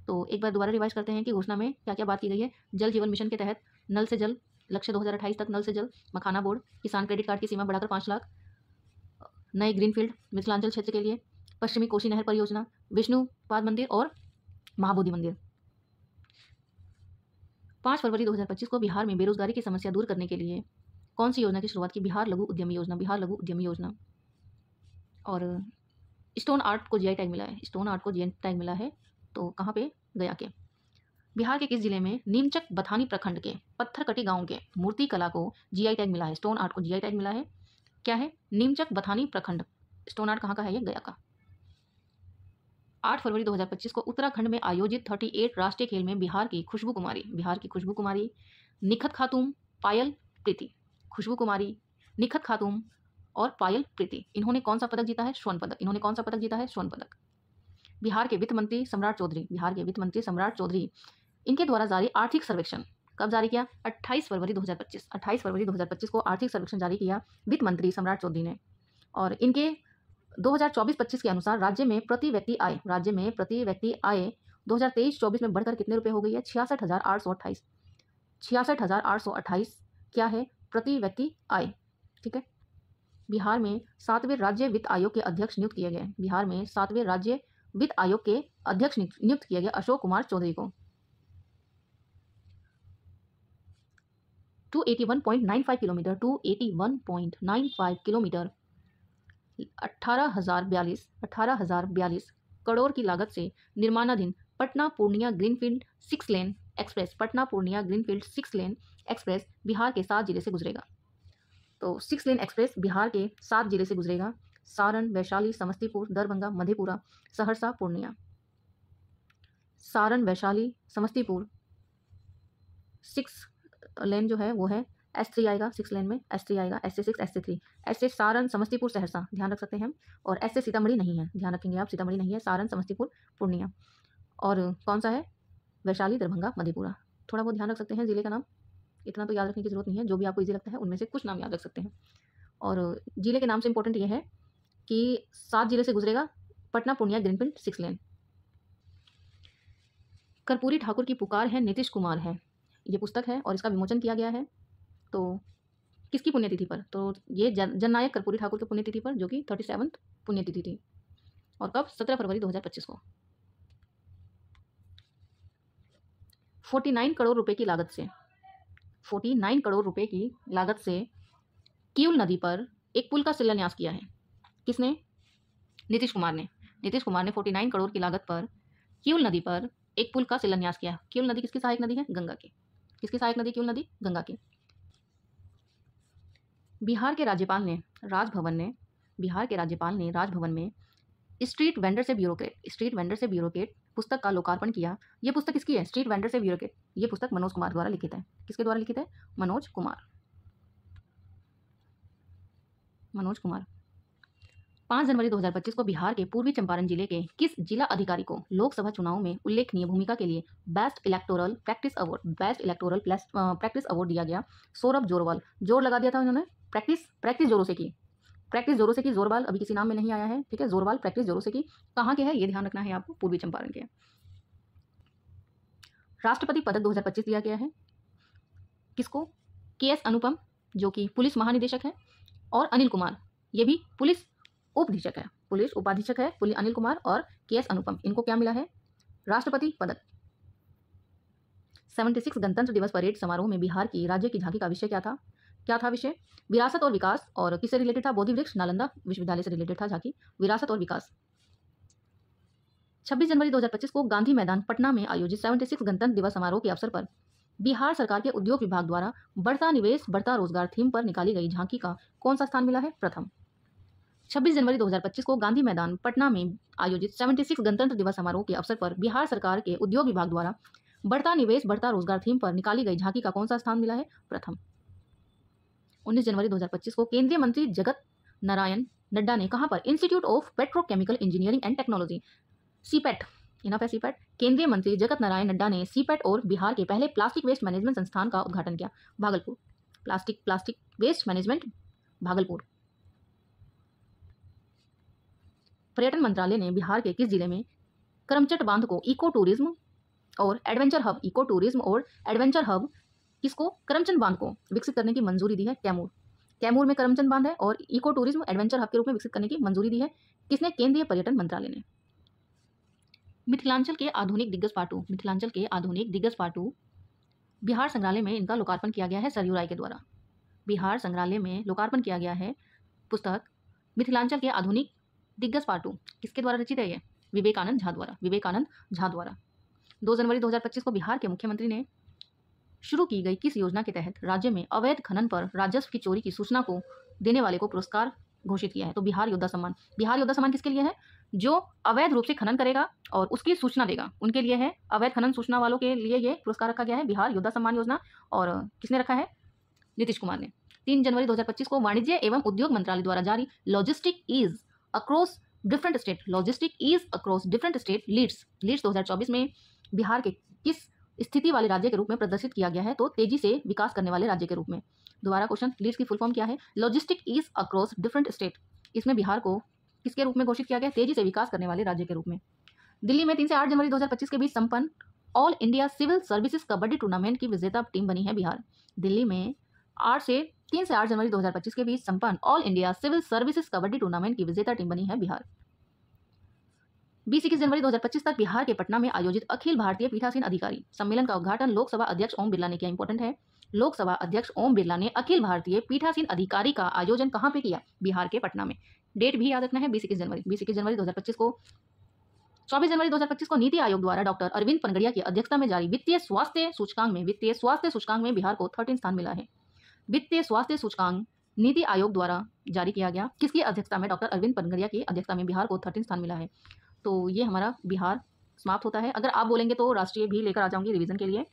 तो एक बार दोबारा रिवाइज करते हैं कि घोषणा में क्या क्या बात की गई है। जल जीवन मिशन के तहत नल से जल, लक्ष्य 2028 तक नल से जल। मखाना बोर्ड, किसान क्रेडिट कार्ड की सीमा बढ़ाकर 5 लाख। नए ग्रीनफील्ड मिथिलांचल क्षेत्र के लिए। पश्चिमी कोसी नहर परियोजना, विष्णुपाद मंदिर और महाबोधि मंदिर। 5 फरवरी 2025 को बिहार में बेरोजगारी की समस्या दूर करने के लिए कौन सी योजना की शुरुआत की? बिहार लघु उद्यमी योजना। बिहार लघु उद्यमी योजना। और स्टोन आर्ट को जीआई टैग मिला है। स्टोन आर्ट को जीआई टैग मिला है, तो कहाँ पे? गया के। बिहार के किस जिले में नीमचक बथानी प्रखंड के पत्थरकटी गांव के मूर्ति कला को जीआई टैग मिला है? स्टोन आर्ट को जीआई टैग मिला है। क्या है? नीमचक बथानी प्रखंड। स्टोन आर्ट कहाँ का है? ये गया का। 8 फरवरी 2025 को उत्तराखंड में आयोजित 38 राष्ट्रीय खेल में बिहार की खुशबू कुमारी, निखत खातून, पायल प्रीति। खुशबू कुमारी, निखत खातून और पायल प्रीति, इन्होंने कौन सा पदक जीता है? स्वर्ण पदक। इन्होंने कौन सा पदक जीता है? स्वर्ण पदक। बिहार के वित्त मंत्री सम्राट चौधरी, इनके द्वारा जारी आर्थिक सर्वेक्षण कब जारी किया? 28 फरवरी 2025 को आर्थिक सर्वेक्षण जारी किया वित्त मंत्री सम्राट चौधरी ने। और इनके 2024-25 के अनुसार राज्य में प्रति व्यक्ति आय 2023-24 में बढ़कर कितने रुपए हो गई है? 66,828 क्या है? प्रति व्यक्ति आय। ठीक है। बिहार में 7वें राज्य वित्त आयोग के अध्यक्ष नियुक्त किए गए। बिहार में 7वें राज्य वित्त आयोग के अध्यक्ष नियुक्त किए गए अशोक कुमार चौधरी को। 281.95 किलोमीटर 18,042 करोड़ की लागत से निर्माणाधीन पटना पूर्णिया ग्रीनफील्ड 6 लेन एक्सप्रेस बिहार के 7 जिले से गुजरेगा। तो 6 लेन एक्सप्रेस बिहार के 7 जिले से गुजरेगा। सारण, वैशाली, समस्तीपुर, दरभंगा, मधेपुरा, सहरसा, पूर्णिया। सारण, वैशाली, समस्तीपुर 6 लेन जो है वो है S3 आएगा। 6 लेन में S3 आएगा। S से 6, S से 3, S से सारण, समस्तीपुर, सहरसा, ध्यान रख सकते हैं हम। और S से सीतामढ़ी नहीं है, ध्यान रखेंगे आप, सीतामढ़ी नहीं है। सारण, समस्तीपुर, पूर्णिया। और कौन सा है? वैशाली, दरभंगा, मधेपुरा। थोड़ा बहुत ध्यान रख सकते हैं जिले का नाम, इतना तो याद रखने की जरूरत नहीं है। जो भी आपको इजी लगता है उनमें से कुछ नाम याद रख सकते हैं। और जिले के नाम से इंपॉर्टेंट ये है कि 7 जिले से गुजरेगा पटना पूर्णिया ग्रीनफील्ड 6 लेन। कर्पूरी ठाकुर की पुकार है नीतीश कुमार है, ये पुस्तक है और इसका विमोचन किया गया है। तो किसकी पुण्यतिथि पर? तो ये जननायक कर्पूरी ठाकुर की पुण्यतिथि पर, जो कि 37वीं पुण्यतिथि थी। और कब? 17 फरवरी 2025 को। 49 करोड़ रुपए की लागत से किउल नदी पर एक पुल का शिलान्यास किया है। किसने? नीतीश कुमार ने 49 करोड़ की लागत पर किउल नदी पर एक पुल का शिलान्यास किया। किउल नदी किसकी सहायक नदी है? गंगा की। किसकी सहायक नदी किउल नदी? गंगा की। बिहार के राज्यपाल ने राजभवन में स्ट्रीट वेंडर से ब्यूरोक्रेट, स्ट्रीट वेंडर से ब्यूरोक्रेट पुस्तक का लोकार्पण किया। ये पुस्तक किसकी है? स्ट्रीट वेंडर से ब्यूरोक्रेट। ये पुस्तक मनोज कुमार द्वारा लिखित है। किसके द्वारा लिखित है? मनोज कुमार। 5 जनवरी 2025 को बिहार के पूर्वी चंपारण जिले के किस जिला अधिकारी को लोकसभा चुनाव में उल्लेखनीय भूमिका के लिए बेस्ट इलेक्टोरल प्रैक्टिस अवार्ड दिया गया? सौरभ जोरवाल। जोर लगा दिया था उन्होंने, प्रैक्टिस जोरों से की, जोरवाल अभी किसी नाम में नहीं आया है, ठीक है। जोरवाल प्रैक्टिस जोरों से की। कहाँ के है ये ध्यान रखना है आपको, पूर्वी चंपारण के। राष्ट्रपति पदक 2025 दिया गया है किसको? KS अनुपम जो कि पुलिस महानिदेशक है, और अनिल कुमार ये भी पुलिस उपाधीक्षक है। अनिल कुमार और KS अनुपम, इनको क्या मिला है? राष्ट्रपति पदक। 76 गणतंत्र दिवस परेड समारोह में बिहार की राज्य की झांकी का विषय क्या था? विषय? विरासत और विकास। और किससे रिलेटेड था? बोधि वृक्ष, नालंदा विश्वविद्यालय से रिलेटेड था झांकी, विरासत और विकास। 26 जनवरी 2025 को गांधी मैदान पटना में आयोजित 76 गणतंत्र दिवस समारोह के अवसर पर बिहार सरकार के उद्योग विभाग द्वारा बढ़ता निवेश बढ़ता रोजगार थीम पर निकाली गई झांकी का कौन सा स्थान मिला है? प्रथम। 26 जनवरी 2025 को गांधी मैदान पटना में आयोजित 76 गणतंत्र दिवस समारोह के अवसर पर बिहार सरकार के उद्योग विभाग द्वारा बढ़ता निवेश बढ़ता रोजगार थीम पर निकाली गई झांकी का कौन सा स्थान मिला है? प्रथम। 19 जनवरी 2025 को केंद्रीय मंत्री जगत नारायण नड्डा ने कहां पर institute of petrochemical engineering and technology CIPET, केंद्रीय मंत्री जगत नारायण नड्डा ने सीपेट और बिहार के पहले प्लास्टिक वेस्ट मैनेजमेंट संस्थान का उद्घाटन किया? Bhagalpur. Plastic waste management, Bhagalpur. पर्यटन मंत्रालय ने बिहार के किस जिले में करमचट बांध को इको टूरिज्म और एडवेंचर हब किसको? करमचट बांध को विकसित करने की मंजूरी दी है? कैमूर में करमचट बांध है और इको टूरिज्म एडवेंचर हब के रूप में विकसित करने की मंजूरी दी है किसने? केंद्रीय पर्यटन मंत्रालय ने। मिथिलांचल के आधुनिक दिग्गज पाटू बिहार संग्रहालय में इनका लोकार्पण किया गया है सरयू राय के द्वारा। बिहार संग्रहालय में लोकार्पण किया गया है पुस्तक मिथिलांचल के आधुनिक दिग्गज पाटू। किसके द्वारा रचित है ये? विवेकानंद झा द्वारा। 2 जनवरी 2025 को बिहार के मुख्यमंत्री ने शुरू की गई किस योजना के तहत राज्य में अवैध खनन पर राजस्व की चोरी की सूचना को देने वाले को पुरस्कार घोषित किया है? तो बिहार योद्धा सम्मान। बिहार योद्धा सम्मान किसके लिए है? जो अवैध रूप से खनन करेगा और उसकी सूचना देगा उनके लिए है। अवैध खनन सूचना वालों के लिए ये पुरस्कार रखा गया है, बिहार योद्धा सम्मान योजना। और किसने रखा है? नीतीश कुमार ने। 3 जनवरी 2025 को वाणिज्य एवं उद्योग मंत्रालय द्वारा जारी logistic ease across different state leads 2024 में बिहार के किस स्थिति वाले राज्य के रूप में प्रदर्शित किया गया है? तो तेजी से विकास करने वाले राज्य के रूप में। दोबारा क्वेश्चन, लीड्स की फुल फॉर्म क्या है? Logistic ease across different state. इसमें बिहार को किसके रूप में घोषित किया गया? तेजी से विकास करने वाले राज्य के रूप में। दिल्ली में 3 से 8 जनवरी 2025 के बीच संपन्न all India civil services kabaddi tournament की विजेता टीम बनी है बिहार। दिल्ली में 3 से 8 जनवरी 2025 के बीच संपन्न all India civil services kabaddi tournament की विजेता टीम बनी है बिहार। 20-21 जनवरी 2025 तक बिहार के पटना में आयोजित अखिल भारतीय पीठासीन अधिकारी सम्मेलन का उद्घाटन लोकसभा अध्यक्ष ओम बिरला ने किया। इंपॉर्टेंट है, लोकसभा अध्यक्ष ओम बिरला ने अखिल भारतीय पीठासीन अधिकारी का आयोजन कहां पे किया? बिहार के पटना में। डेट भी याद रखना है, 20-21 जनवरी 2025 को। 24 जनवरी 2025 को नीति आयोग द्वारा डॉक्टर अरविंद पनगड़िया की अध्यक्षता में जारी वित्तीय स्वास्थ्य सूचकांक में बिहार को 13 स्थान मिला है। वित्तीय स्वास्थ्य सूचकांक नीति आयोग द्वारा जारी किया गया, किसकी अध्यक्षता में? डॉक्टर अरविंद पनगड़िया की अध्यक्षता में बिहार को 13 स्थान मिला है। तो ये हमारा बिहार समाप्त होता है। अगर आप बोलेंगे तो राष्ट्रीय भी लेकर आ जाऊंगी रिवीजन के लिए।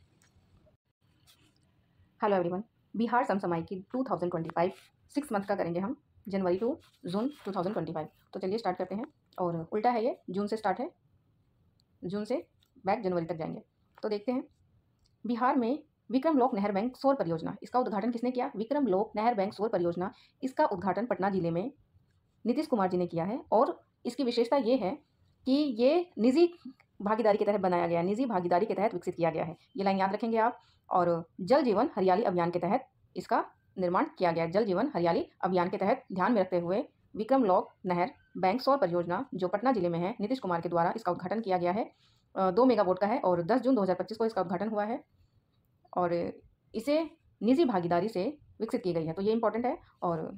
हेलो एवरीवन, बिहार समसामयिकी 2025 6 मंथ का करेंगे हम, जनवरी टू जून 2025। तो चलिए स्टार्ट करते हैं। और उल्टा है, ये जून से स्टार्ट है, जून से बैक जनवरी तक जाएंगे। तो देखते हैं, बिहार में विक्रम लोक नहर बैंक सौर परियोजना, इसका उद्घाटन किसने किया? विक्रम लोक नहर बैंक सौर परियोजना, इसका उद्घाटन पटना जिले में नीतीश कुमार जी ने किया है। और इसकी विशेषता ये है कि ये निजी भागीदारी के तहत बनाया गया है, निजी भागीदारी के तहत विकसित किया गया है। ये लाइन याद रखेंगे आप। और जल जीवन हरियाली अभियान के तहत इसका निर्माण किया गया है। जल जीवन हरियाली अभियान के तहत ध्यान में रखते हुए विक्रम लोक नहर बैंक सौर परियोजना जो पटना जिले में है, नीतीश कुमार के द्वारा इसका उद्घाटन किया गया है। 2 मेगावाट का है और 10 जून 2025 को इसका उद्घाटन हुआ है। और इसे निजी भागीदारी से विकसित की गई है। तो ये इंपॉर्टेंट है। और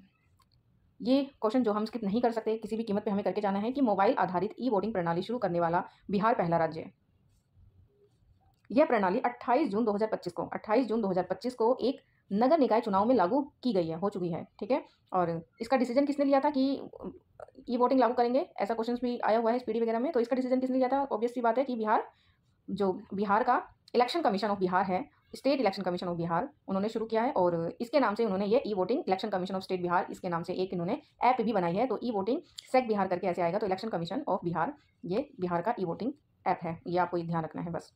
ये क्वेश्चन जो हम स्किप नहीं कर सकते, किसी भी कीमत पे हमें करके जाना है कि मोबाइल आधारित ई वोटिंग प्रणाली शुरू करने वाला बिहार पहला राज्य है। यह प्रणाली 28 जून 2025 को एक नगर निकाय चुनाव में लागू की गई है, हो चुकी है, ठीक है। और इसका डिसीजन किसने लिया था कि ई वोटिंग लागू करेंगे, ऐसा क्वेश्चंस भी आया हुआ है स्पीडी वगैरह में। तो इसका डिसीजन किसने लिया था? ऑब्वियस सी बात है कि बिहार का इलेक्शन कमीशन ऑफ बिहार है, state election commission of Bihar, उन्होंने शुरू किया है। और इसके नाम से उन्होंने ये e voting election commission of state Bihar, इसके नाम से एक इन्होंने ऐप भी बनाई है। तो ई वोटिंग सेक बिहार करके ऐसे आएगा, तो इलेक्शन कमीशन ऑफ बिहार, ये बिहार का ई वोटिंग ऐप है, ये आपको ध्यान रखना है बस।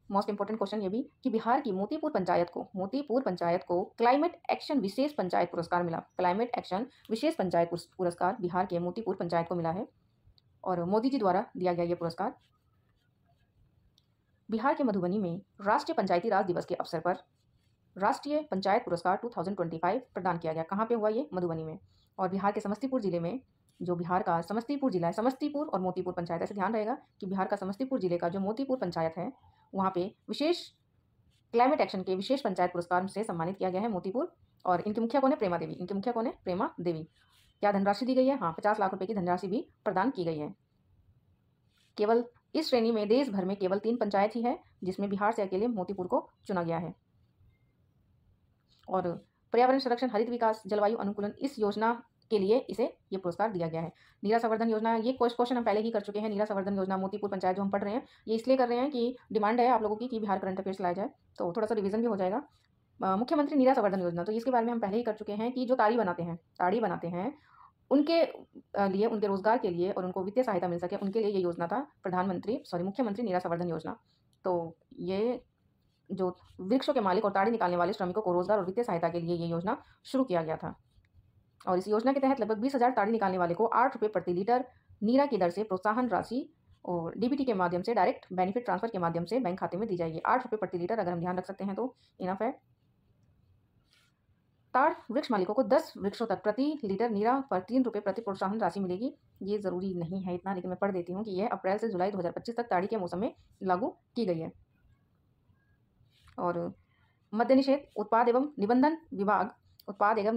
मोस्ट इंपॉर्टेंट क्वेश्चन ये भी कि बिहार की मोतीपुर पंचायत को क्लाइमेट एक्शन विशेष पंचायत पुरस्कार मिला। क्लाइमेट एक्शन विशेष पंचायत पुरस्कार बिहार के मोतीपुर पंचायत को मिला है और मोदी जी द्वारा दिया गया ये पुरस्कार। बिहार के मधुबनी में राष्ट्रीय पंचायती राज दिवस के अवसर पर राष्ट्रीय पंचायत पुरस्कार 2025 प्रदान किया गया। कहाँ पे हुआ ये? मधुबनी में। और बिहार के समस्तीपुर जिले में, जो बिहार का समस्तीपुर जिला है, समस्तीपुर और मोतीपुर पंचायत, ऐसे ध्यान रहेगा कि बिहार का समस्तीपुर जिले का जो मोतीपुर पंचायत है, वहाँ पे विशेष क्लाइमेट एक्शन के विशेष पंचायत पुरस्कार से सम्मानित किया गया है मोतीपुर। और इनकी मुखिया कौन है? प्रेमा देवी। इनकी मुखिया कौन है? प्रेमा देवी। क्या धनराशि दी गई है? हाँ, 50 लाख रुपए की धनराशि भी प्रदान की गई है। केवल इस श्रेणी में देश भर में केवल 3 पंचायत ही है जिसमें बिहार से अकेले मोतीपुर को चुना गया है। और पर्यावरण संरक्षण, हरित विकास, जलवायु अनुकूलन, इस योजना के लिए इसे ये पुरस्कार दिया गया है। नीरा संवर्धन योजना, ये क्वेश्चन हम पहले ही कर चुके हैं। नीरा संवर्धन योजना मोतीपुर पंचायत जो हम पढ़ रहे हैं, ये इसलिए कर रहे हैं कि डिमांड है आप लोगों की कि बिहार करंट अफेयर्स लाया जाए, तो थोड़ा सा रिवीजन भी हो जाएगा। मुख्यमंत्री नीरा संवर्धन योजना, तो इसके बारे में हम पहले ही कर चुके हैं कि जो ताड़ी बनाते हैं उनके लिए, उनके रोजगार के लिए और उनको वित्तीय सहायता मिल सके, उनके लिए ये योजना था मुख्यमंत्री नीरा संवर्धन योजना। तो ये जो वृक्षों के मालिक और ताड़ी निकालने वाले श्रमिकों को रोजगार और वित्तीय सहायता के लिए ये योजना शुरू किया गया था। और इस योजना के तहत लगभग 20,000 ताड़ी निकालने वाले को 8 रुपये प्रति लीटर नीरा की दर से प्रोत्साहन राशि और डीबीटी के माध्यम से, डायरेक्ट बेनिफिट ट्रांसफर के माध्यम से बैंक खाते में दी जाएगी। 8 रुपये प्रति लीटर अगर हम ध्यान रख सकते हैं तो इनफ है। ताड़ वृक्ष मालिकों को 10 वृक्षों तक प्रति लीटर नीरा पर 3 रुपये प्रति प्रोत्साहन राशि मिलेगी। ये ज़रूरी नहीं है इतना, लेकिन मैं पढ़ देती हूँ कि यह अप्रैल से जुलाई 2025 तक ताड़ी के मौसम में लागू की गई है। और मद्य निषेध, उत्पाद एवं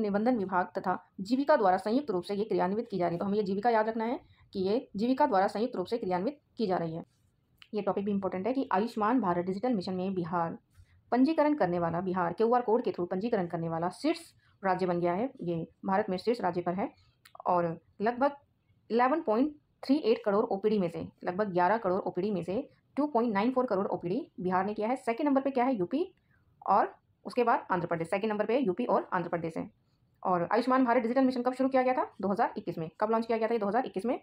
निबंधन विभाग तथा जीविका द्वारा संयुक्त रूप से ये क्रियान्वित की जा रही है। तो हमें ये जीविका याद रखना है कि ये जीविका द्वारा संयुक्त रूप से क्रियान्वित की जा रही है। ये टॉपिक भी इंपॉर्टेंट है कि आयुष्मान भारत डिजिटल मिशन में बिहार क्यूआर कोड के थ्रू पंजीकरण करने वाला शीर्ष राज्य बन गया है। ये भारत में शीर्ष राज्य पर है और लगभग 11.38 करोड़ ओपीडी में से, लगभग 11 करोड़ ओपीडी में से 2.94 करोड़ ओपीडी बिहार ने किया है। सेकंड नंबर पे क्या है? यूपी और उसके बाद आंध्र प्रदेश। सेकंड नंबर पे यूपी और आंध्र प्रदेश है। और आयुष्मान भारत डिजिटल मिशन कब शुरू किया गया था? 2021 में। कब लॉन्च किया गया था? 2021 में।